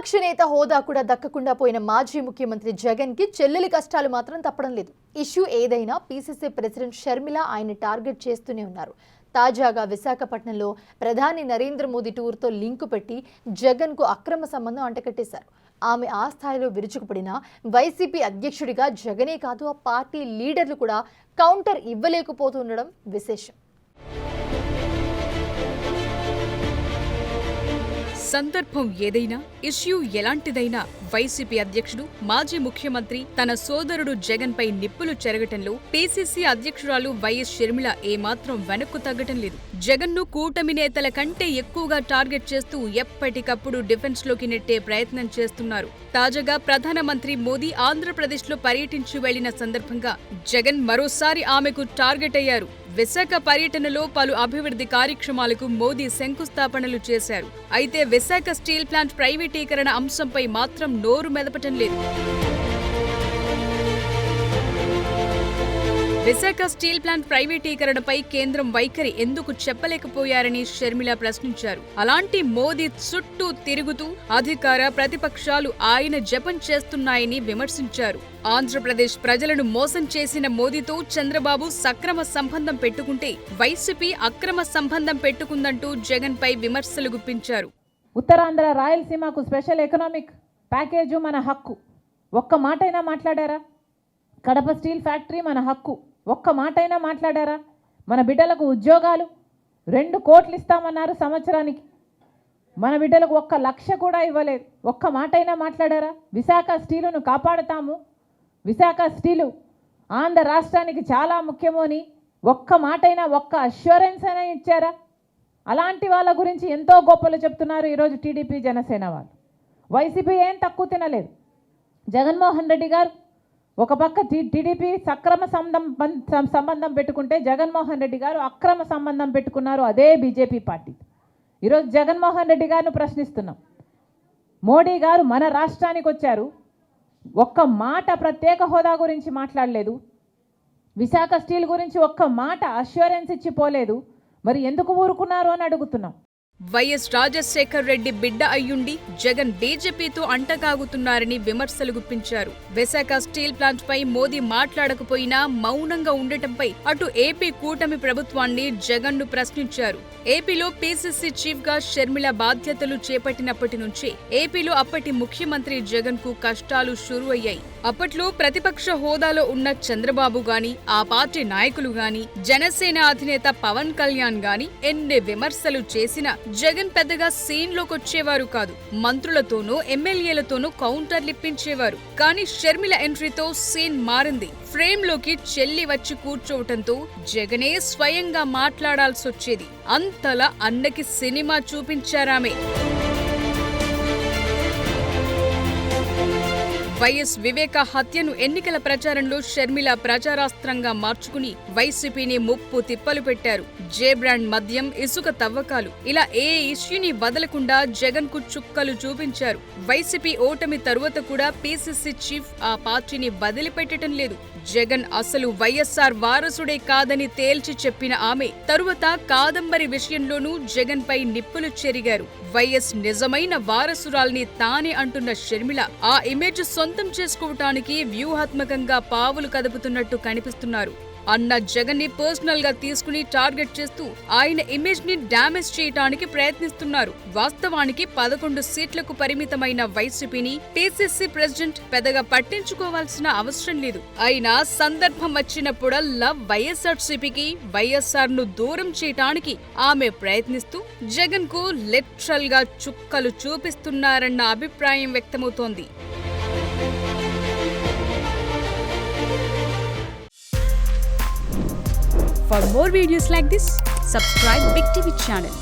ప్రతిపక్ష నేత హోదా కూడా దక్కకుండా పోయిన మాజీ ముఖ్యమంత్రి జగన్ కి చెల్లెలి కష్టాలు మాత్రం తప్పడం లేదు. ఇష్యూ ఏదైనా పీసీసీ ప్రెసిడెంట్ షర్మిల ఆయన టార్గెట్ చేస్తూనే ఉన్నారు. తాజాగా విశాఖపట్నంలో ప్రధాని నరేంద్ర మోదీ టూర్తో లింకు పెట్టి జగన్ కు అక్రమ సంబంధం అంటకట్టేశారు. ఆమె ఆ స్థాయిలో విరుచుకుపడిన వైసీపీ అధ్యక్షుడిగా జగనే కాదు ఆ పార్టీ లీడర్లు కూడా కౌంటర్ ఇవ్వలేకపోతుండడం విశేషం. సందర్భం ఏదైనా, ఇష్యూ ఎలాంటిదైనా వైసీపీ అధ్యక్షుడు, మాజీ ముఖ్యమంత్రి తన సోదరుడు జగన్ పై నిప్పులు చెరగటంలో పీసీసీ అధ్యక్షురాలు వైఎస్ షర్మిల ఏమాత్రం వెనక్కు తగ్గటం లేదు. జగన్ ను కూటమి నేతల కంటే ఎక్కువగా టార్గెట్ చేస్తూ ఎప్పటికప్పుడు డిఫెన్స్ లోకి నెట్టే ప్రయత్నం చేస్తున్నారు. తాజాగా ప్రధానమంత్రి మోదీ ఆంధ్రప్రదేశ్ లో పర్యటించి వెళ్లిన సందర్భంగా జగన్ మరోసారి ఆమెకు టార్గెట్ అయ్యారు. విశాఖ పర్యటనలో పలు అభివృద్ధి కార్యక్రమాలకు మోదీ శంకుస్థాపనలు చేశారు. అయితే విశాఖ స్టీల్ ప్లాంట్ ప్రైవేటీకరణ అంశంపై మాత్రం నోరు మెదపటం లేదు. విశాఖ స్టీల్ ప్లాంట్ ప్రైవేటీకరణపై కేంద్రం వైఖరి ఎందుకు చెప్పలేకపోయారని షర్మిల ప్రశ్నించారు. అలాంటి మోదీ చుట్టూ తిరుగుతూ అధికార ప్రతిపక్షాలు ఆయన జపం చేస్తున్నాయని విమర్శించారు. ఆంధ్రప్రదేశ్ ప్రజలను మోసం చేసిన మోదీతో చంద్రబాబు సక్రమ సంబంధం పెట్టుకుంటే వైసీపీ అక్రమ సంబంధం పెట్టుకుందంటూ జగన్ పై విమర్శలు గుప్పించారు. ఉత్తరాంధ్ర రాయలసీమకు స్పెషల్ ఎకనామిక్ ప్యాకేజు మన హక్కు, ఒక్క మాటైనా మాట్లాడారా? కడప స్టీల్ ఫ్యాక్టరీ మన హక్కు, ఒక్క మాటైనా మాట్లాడారా? మన బిడ్డలకు ఉద్యోగాలు 2 కోట్లు ఇస్తామన్నారు సంవత్సరానికి, మన బిడ్డలకు 1 లక్ష కూడా ఇవ్వలేదు, ఒక్క మాటైనా మాట్లాడారా? విశాఖ స్టీలును కాపాడుతాము, విశాఖ స్టీలు ఆంధ్ర రాష్ట్రానికి చాలా ముఖ్యము అని ఒక్క మాటైనా, ఒక్క అష్యూరెన్స్ అయినా ఇచ్చారా? అలాంటి వాళ్ళ గురించి ఎంతో గొప్పలు చెప్తున్నారు ఈరోజు టీడీపీ జనసేన వాళ్ళు. వైసీపీ ఏం తక్కువ తినలేదు. జగన్మోహన్ రెడ్డి గారు ఒక పక్క టీడీపీ సక్రమ సంబంధం పెట్టుకుంటే జగన్మోహన్ రెడ్డి గారు అక్రమ సంబంధం పెట్టుకున్నారు అదే బీజేపీ పార్టీ. ఈరోజు జగన్మోహన్ రెడ్డి గారిని ప్రశ్నిస్తున్నాం. మోడీ గారు మన రాష్ట్రానికి వచ్చారు, ఒక్క మాట ప్రత్యేక హోదా గురించి మాట్లాడలేదు, విశాఖ స్టీల్ గురించి ఒక్క మాట అష్యూరెన్స్ ఇచ్చిపోలేదు, మరి ఎందుకు ఊరుకున్నారు అని అడుగుతున్నాం. వైఎస్ రాజశేఖర్ రెడ్డి బిడ్డ అయ్యుండి జగన్ బీజేపీతో అంటకాగుతున్నారని విమర్శలు గుప్పించారు. విశాఖ స్టీల్ ప్లాంట్ పై మోదీ మాట్లాడకపోయినా మౌనంగా ఉండటంపై అటు ఏపీ కూటమి ప్రభుత్వాన్ని జగన్ ను ప్రశ్నించారు. ఏపీలో పీసీసీ చీఫ్ గా షర్మిల బాధ్యతలు చేపట్టినప్పటి నుంచే ఏపీలో అప్పటి ముఖ్యమంత్రి జగన్ కు కష్టాలు షురు అయ్యాయి. అప్పట్లో ప్రతిపక్ష హోదాలో ఉన్న చంద్రబాబు గాని, ఆ పార్టీ నాయకులు గాని, జనసేన అధినేత పవన్ కళ్యాణ్ గాని ఎన్ని విమర్శలు చేసినా జగన్ పెద్దగా సీన్లోకొచ్చేవారు కాదు. మంత్రులతోనూ ఎమ్మెల్యేలతోనూ కౌంటర్లిప్పించేవారు. కానీ షర్మిల ఎంట్రీతో సీన్ మారింది. ఫ్రేమ్ లోకి చెల్లి వచ్చి కూర్చోవటంతో జగనే స్వయంగా మాట్లాడాల్సొచ్చేది. అంతలా అన్నకి సినిమా చూపించారామే. వైఎస్ వివేక హత్యను ఎన్నికల ప్రచారంలో షర్మిల ప్రచారాస్త్రంగా మార్చుకుని వైసీపీని ముప్పు తిప్పలు పెట్టారు. జే బ్రాండ్ మద్యం, ఇసుక తవ్వకాలు, ఇలా ఏ ఇష్యూని వదలకుండా జగన్ కు చుక్కలు చూపించారు. వైసీపీ ఓటమి తరువాత కూడా పీసీసీ చీఫ్ ఆ పార్టీని వదిలిపెట్టడం లేదు. జగన్ అసలు వైఎస్ఆర్ వారసుడే కాదని తేల్చి చెప్పిన ఆమె తరువాత కాదంబరి విషయంలోనూ జగన్ పై నిప్పులు చెరిగారు. వైఎస్ నిజమైన వారసురాల్ని తానే అంటున్న షర్మిల ఆ ఇమేజ్ సొంతం చేసుకోవటానికి వ్యూహాత్మకంగా పావులు కదుపుతున్నట్టు కనిపిస్తున్నారు. అన్న జగన్ ని పర్సనల్ గా తీసుకుని టార్గెట్ చేస్తూ ఆయన ఇమేజ్ ని డ్యామేజ్ చేయటానికి ప్రయత్నిస్తున్నారు. వాస్తవానికి 11 సీట్లకు పరిమితమైన వైసీపీని పీసీసీ ప్రెసిడెంట్ పెద్దగా పట్టించుకోవాల్సిన అవసరం లేదు. అయినా సందర్భం వచ్చినప్పుడల్లా వైఎస్ఆర్సీపీకి, వైఎస్ఆర్ ను దూరం చేయటానికి ఆమె ప్రయత్నిస్తూ జగన్ కు లిటరల్ గా చుక్కలు చూపిస్తున్నారన్న అభిప్రాయం వ్యక్తమవుతోంది. For more videos like this, subscribe Big TV channel.